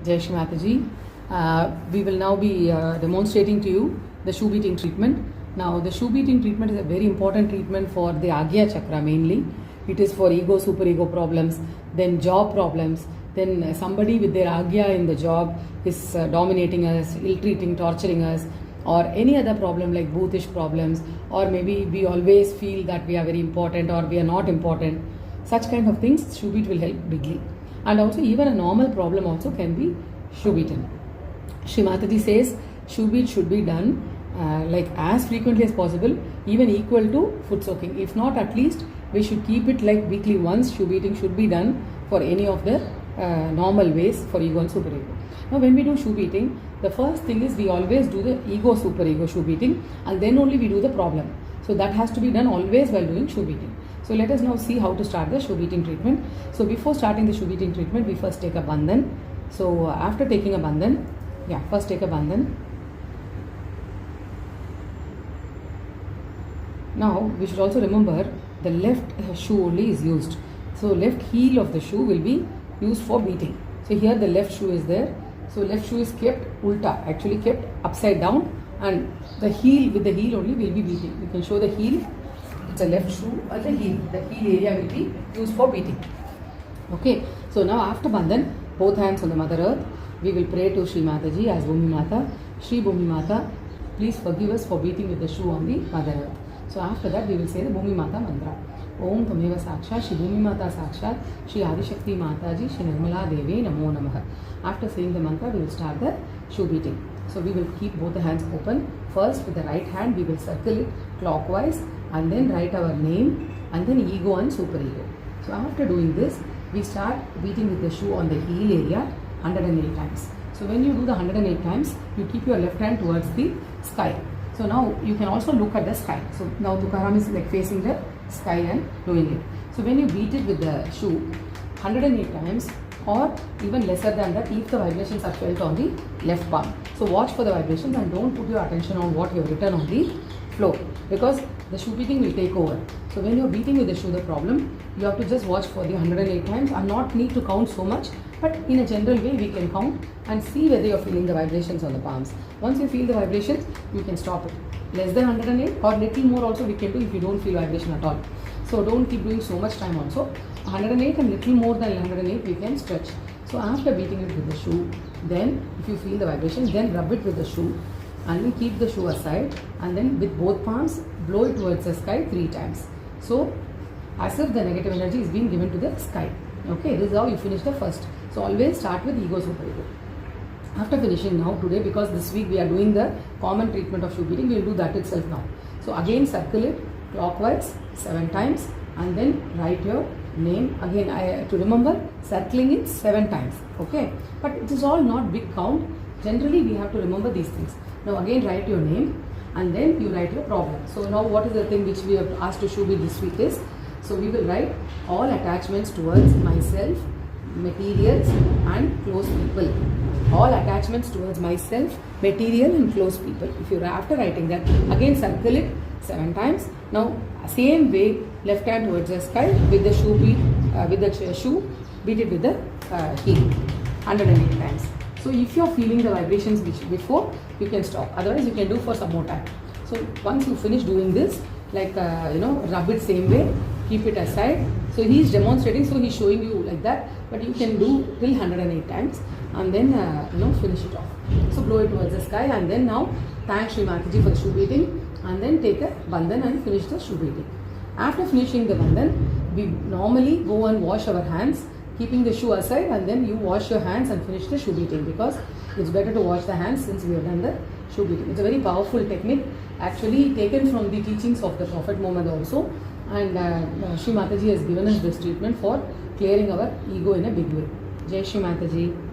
Jai Shri Mataji. We will now be demonstrating to you the shoe beating treatment. Now, the shoe beating treatment is a very important treatment for the Agya Chakra mainly. It is for ego, superego problems, then job problems, then somebody with their Agya in the job is dominating us, ill-treating, torturing us, or any other problem like bhoothish problems, or maybe we always feel that we are very important or we are not important. Such kind of things, shoe beat will help bigly. And also even a normal problem also can be shoe beaten. Shri Mataji says shoe beat should be done like as frequently as possible, even equal to foot soaking. If not, at least we should keep it like weekly once. Shoe beating should be done for any of the normal ways for ego and superego. Now when we do shoe beating, the first thing is we always do the ego superego shoe beating, and then only we do the problem. So that has to be done always while doing shoe beating. So let us now see how to start the shoe beating treatment. So before starting the shoe beating treatment, we first take a bandhan. So after taking a bandhan, first take a bandhan. Now we should also remember the left shoe only is used. So left heel of the shoe will be used for beating. So here the left shoe is there. So left shoe is kept ulta, actually kept upside down, and the heel, with the heel only will be beating. You can show the heel. It's a left shoe or the heel. The heel area will be used for beating. Okay. So now after bandhan, both hands on the Mother Earth, we will pray to Shri Mataji as Bhumi Mata. Shri Bhumi Mata, please forgive us for beating with the shoe on the Mother Earth. So after that we will say the Bhumi Mata mantra. Om Tameva Sakshat Shri Bhumi Mata Sakshat Shri Adishakti Mataji Shri Nirmala Devi Namo Namaha. After saying the mantra, we will start the shoe beating. So we will keep both the hands open. First with the right hand we will circle it clockwise and then write our name and then ego and superego. So after doing this, we start beating with the shoe on the heel area 108 times. So when you do the 108 times, you keep your left hand towards the sky. So now you can also look at the sky. So now Tukaram is like facing the sky and doing it. So when you beat it with the shoe 108 times or even lesser than that if the vibrations are felt on the left palm. So watch for the vibrations and don't put your attention on what you have written on the floor, because the shoe beating will take over. So when you are beating with the shoe, the problem, you have to just watch for the 108 times and not need to count so much, but in a general way we can count and see whether you are feeling the vibrations on the palms. Once you feel the vibrations, you can stop it. Less than 108 or little more also we can do if you don't feel vibration at all. So don't keep doing so much time also. 108 and little more than 108 we can stretch. So after beating it with the shoe, then if you feel the vibration, then rub it with the shoe and then keep the shoe aside and then with both palms blow it towards the sky 3 times. So as if the negative energy is being given to the sky. Okay, this is how you finish the first. So always start with ego superego. After finishing now today, because this week we are doing the common treatment of shoe beating, we will do that itself now. So again circle it clockwise 7 times and then write your name. Again to remember, circling it 7 times. Okay, but it is all not big count. Generally we have to remember these things. Now again write your name and then you write your problem. So now what is the thing which we have asked to shoe beat this week is, so we will write all attachments towards myself, materials and close people. All attachments towards myself, material and close people. If you after writing that, again circle it 7 times. Now same way, left hand towards the sky with the shoe beat, with the shoe beat it with the heel 108 times. So if you are feeling the vibrations which before, you can stop. Otherwise you can do for some more time. So once you finish doing this, like rub it same way, keep it aside. So he is demonstrating, so he is showing you like that, but you can do till 108 times and then finish it off. So blow it towards the sky and then now thank Shri Mataji for the shoe beating and then take a bandhan and finish the shoe beating. After finishing the bandhan, we normally go and wash our hands, keeping the shoe aside, and then you wash your hands and finish the shoe beating, because it's better to wash the hands since we have done the shoe beating. It's a very powerful technique, actually taken from the teachings of the Prophet Muhammad also, and Shri Mataji has given us this treatment for clearing our ego in a big way. Jai Shri Mataji.